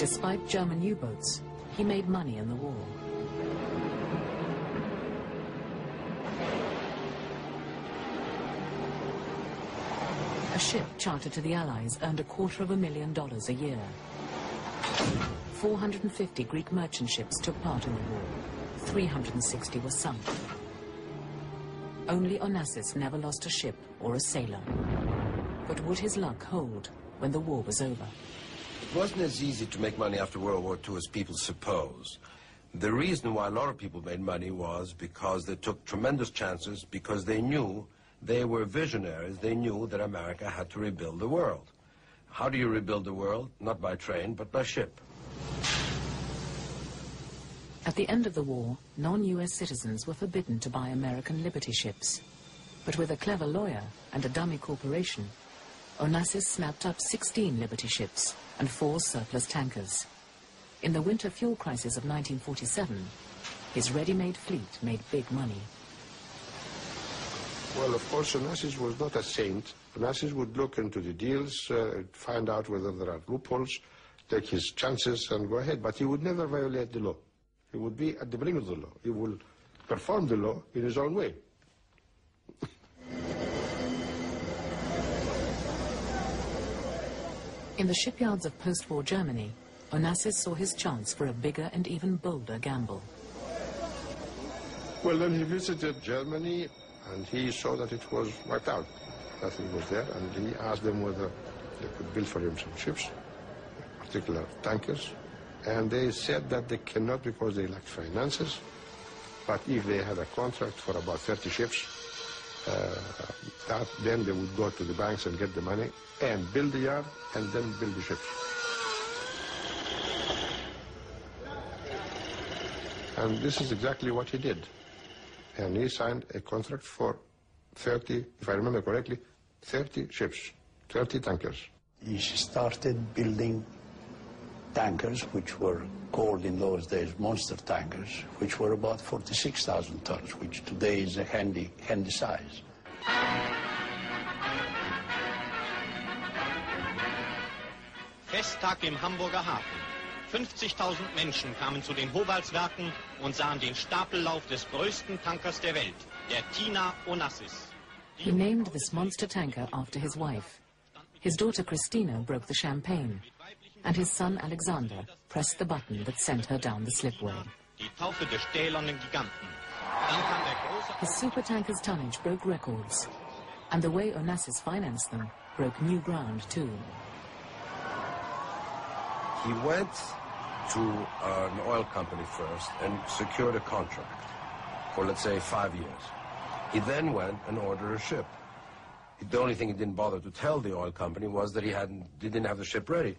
Despite German U-boats, he made money in the war. A ship chartered to the Allies earned $250,000 a year. 450 Greek merchant ships took part in the war. 360 were sunk. Only Onassis never lost a ship or a sailor. But would his luck hold when the war was over? It wasn't as easy to make money after World War II as people suppose. The reason why a lot of people made money was because they took tremendous chances, because they knew they were visionaries. They knew that America had to rebuild the world. How do you rebuild the world? Not by train, but by ship. At the end of the war, non-US citizens were forbidden to buy American Liberty ships. But with a clever lawyer and a dummy corporation, Onassis snapped up 16 Liberty ships and 4 surplus tankers. In the winter fuel crisis of 1947, his ready-made fleet made big money. Well, of course, Onassis was not a saint. Onassis would look into the deals, find out whether there are loopholes, take his chances and go ahead, but he would never violate the law. He would be at the brink of the law. He will perform the law in his own way. In the shipyards of post-war Germany, Onassis saw his chance for a bigger and even bolder gamble. Well, then he visited Germany, and he saw that it was wiped out. Nothing was there, and he asked them whether they could build for him some ships, in particular tankers. And they said that they cannot because they lacked finances, but if they had a contract for about 30 ships, then they would go to the banks and get the money and build the yard and then build the ships. And this is exactly what he did. And he signed a contract for 30, if I remember correctly, 30 ships, 30 tankers. He started building tankers, which were called in those days monster tankers, which were about 46,000 tons, which today is a handy size. Festtag im Hamburger Hafen. 50.000 Menschen kamen zu den Howaldswerken und sahen den Stapellauf des größten Tankers der Welt, der Tina Onassis. He named this monster tanker after his wife. His daughter Christina broke the champagne, and his son Alexander pressed the button that sent her down the slipway. Die Taufe des stählernen Giganten. Dann kam der große... His supertanker's tonnage broke records, and the way Onassis financed them broke new ground too. He went to an oil company first and secured a contract for, let's say, 5 years. He then went and ordered a ship. The only thing he didn't bother to tell the oil company was that he didn't have the ship ready.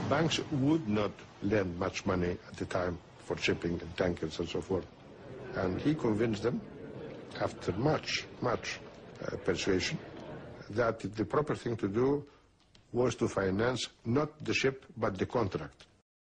Banks would not lend much money at the time for shipping and tankers and so forth. And he convinced them, after much persuasion, that the proper thing to do was to finance not the ship, but the contract.